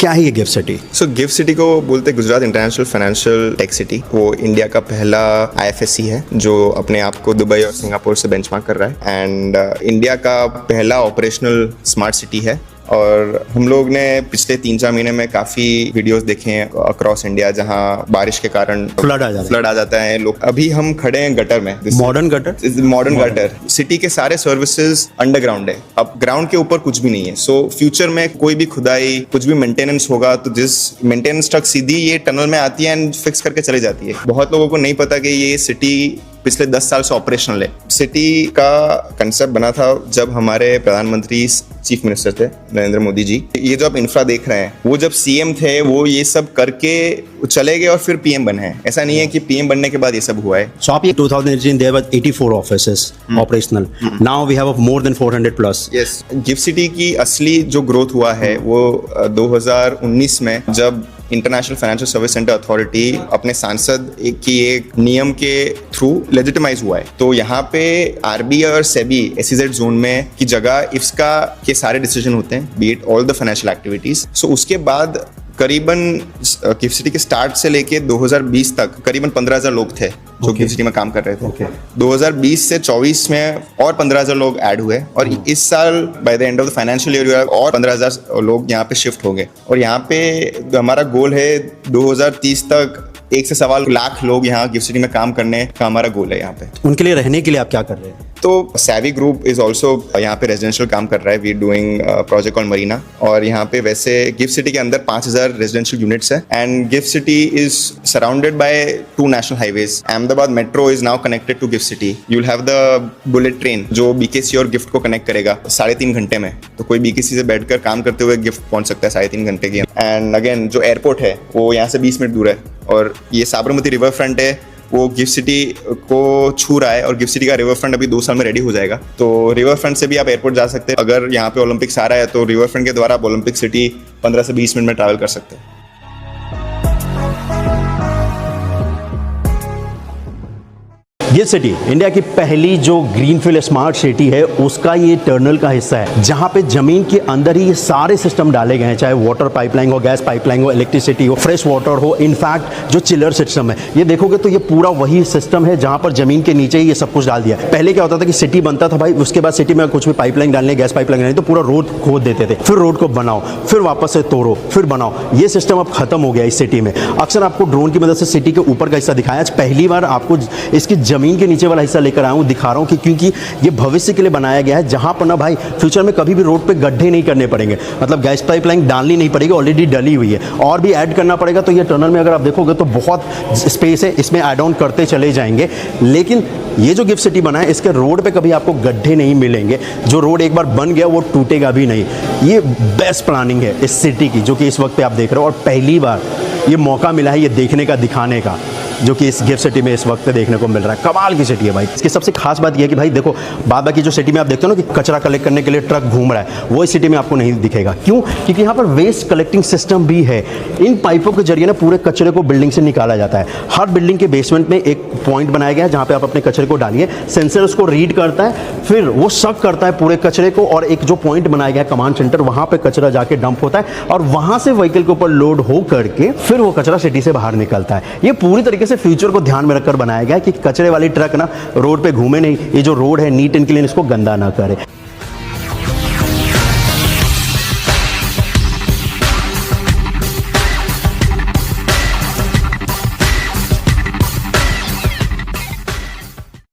क्या है ये GIFT city? So GIFT city को बोलते हैं Gujarat international financial tech city. वो इंडिया का पहला IFSC है जो अपने आप को दुबई और सिंगापुर से बेंचमार्क कर रहा है, एंड इंडिया का पहला ऑपरेशनल स्मार्ट सिटी है। और हम लोग ने पिछले 3-4 महीने में काफ़ी वीडियोस देखे हैं अक्रॉस इंडिया जहां बारिश के कारण फ्लड आ जाता है लोग। अभी हम खड़े हैं गटर में, मॉडर्न गटर। सिटी के सारे सर्विसेज अंडरग्राउंड है, अब ग्राउंड के ऊपर कुछ भी नहीं है। सो फ्यूचर में कोई भी खुदाई, कुछ भी मेंटेनेंस होगा तो जिस मेंटेनेंस ट्रक सीधी ये टनल में आती है एंड फिक्स करके चली जाती है। बहुत लोगों को नहीं पता कि ये सिटी पिछले 10 साल से ऑपरेशनल है। सिटी का कंसेप्ट बना था जब हमारे प्रधानमंत्री चीफ मिनिस्टर थे नरेंद्र मोदी जी। ये जो आप इंफ्रा देख रहे हैं, वो जब CM थे वो ये सब करके चले गए और फिर PM बने हैं। ऐसा नहीं है कि PM बनने के बाद ये सब हुआ है। So आप ये 2018 there were 84 offices operational. Now we have more than 400 plus. Yes, gift city की असली जो ग्रोथ हुआ है वो 2019 में जब international financial service centre authority अपने सांसद की एक नियम के थ्रू लेजिटिमाइज हुआ है। तो यहाँ पे RBI और SEBI SEZ जोन में की जगह IFSCA के सारे डिसीजन होते हैं, be it all the financial activities. So उसके बाद करीबन गिफ्ट सिटी के स्टार्ट से लेके 2020 तक करीबन 15,000 लोग थे जो गिफ्ट सिटी में काम कर रहे थे। 2020 से 24 में और 15,000 लोग ऐड हुए और इस साल by the end of the financial year और 15,000 लोग यहाँ पे शिफ्ट हो गए। और यहाँ पे हमारा गोल है 2030 तक 1 से 1.25 लाख लोग यहाँ गिफ्ट सिटी में काम करने का हमारा गोल है। यहाँ पे उनके लिए रहने के लिए आप क्या कर रहे हैं? तो सैवी ग्रुप इज ऑल्सो यहाँ पे रेजिडेंशियल काम कर रहा है। We are doing project on Marina, और यहाँ पे वैसे गिफ्ट सिटी के अंदर 5,000 रेजिडेंशियल यूनिट्स है and GIFT city is surrounded by 2 national highways. Ahmedabad metro is now connected to GIFT city. You will have the bullet train जो BKC और GIFT को कनेक्ट करेगा 3.5 घंटे में। तो कोई BKC से बैठकर काम करते हुए गिफ्ट पहुंच सकता है 3.5 घंटे की। एंड अगेन जो एयरपोर्ट है वो यहाँ से 20 मिनट दूर है, और ये साबरमती रिवर फ्रंट है वो गिफ्ट सिटी को छू रहा है, और गिफ्ट सिटी का रिवर फ्रंट अभी 2 साल में रेडी हो जाएगा। तो रिवर फ्रंट से भी आप एयरपोर्ट जा सकते हैं। अगर यहाँ पे ओलंपिक्स आ रहा है तो रिवर फ्रंट के द्वारा आप ओलंपिक सिटी 15 से 20 मिनट में ट्रैवल कर सकते हैं। गिफ्ट सिटी इंडिया की पहली जो ग्रीनफील्ड स्मार्ट सिटी है उसका ये टनल का हिस्सा है, जहां पे जमीन के अंदर ही ये सारे सिस्टम डाले गए हैं, चाहे वाटर पाइपलाइन हो, गैस पाइपलाइन हो, इलेक्ट्रिसिटी हो, फ्रेश वाटर हो, इनफैक्ट जो चिलर सिस्टम है ये देखोगे तो ये पूरा वही सिस्टम है जहां पर जमीन के नीचे ही ये सब कुछ डाल दिया। पहले क्या होता था कि सिटी बनता था भाई, उसके बाद सिटी में कुछ भी पाइपलाइन डालने, गैस पाइपलाइन डालने, तो पूरा रोड खोद देते थे, फिर रोड को बनाओ, फिर वापस से तोड़ो, फिर बनाओ। ये सिस्टम अब खत्म हो गया इस सिटी में। अक्सर आपको ड्रोन की मदद से सिटी के ऊपर का हिस्सा दिखाया, आज पहली बार आपको इसकी जमीन के नीचे वाला हिस्सा लेकर आया हूं, दिखा रहा हूं कि क्योंकि ये भविष्य के लिए बनाया गया है, जहां पर ना भाई फ्यूचर में कभी भी रोड पे गड्ढे नहीं करने पड़ेंगे, मतलब गैस पाइपलाइन डालनी नहीं पड़ेगी, ऑलरेडी डली हुई है, और भी ऐड करना पड़ेगा। तो ये टनल में अगर आप देखोगे तो बहुत स्पेस है, इसमें ऐड ऑन करते चले जाएंगे। लेकिन ये जो गिफ्ट सिटी बना है इसके रोड पे कभी आपको गड्ढे नहीं मिलेंगे, जो रोड एक बार बन गया वो टूटेगा भी नहीं। ये बेस्ट प्लानिंग है इस सिटी की, जो कि इस वक्त पे आप देख रहे हो, और पहली बार ये मौका मिला है ये देखने का, दिखाने का, जो कि इस गिफ्ट सिटी में इस वक्त देखने को मिल रहा है। कमाल की सिटी है भाई। इसकी सबसे खास बात यह है कि भाई देखो, बाद बाकी जो सिटी में आप देखते हो ना कि कचरा कलेक्ट करने के लिए ट्रक घूम रहा है, वो इस सिटी में आपको नहीं दिखेगा। क्यों? क्योंकि यहाँ पर वेस्ट कलेक्टिंग सिस्टम भी है। इन पाइपों के जरिए ना पूरे कचरे को बिल्डिंग से निकाला जाता है। हर बिल्डिंग के बेसमेंट में एक पॉइंट बनाया गया है जहाँ पे आप अपने कचरे को डालिए, सेंसर उसको रीड करता है, फिर वो सक करता है पूरे कचरे को, और एक जो पॉइंट बनाया गया है कमांड सेंटर, वहाँ पे कचरा जाके डंप होता है, और वहाँ से व्हीकल के ऊपर लोड हो करके फिर वो कचरा सिटी से बाहर निकलता है। ये पूरी तरीके से फ्यूचर को ध्यान में रखकर बनाया गया है कि कचरे वाली ट्रक ना रोड पे घूमे नहीं, ये जो रोड है नीट एंड क्लीन इसको गंदा ना करे।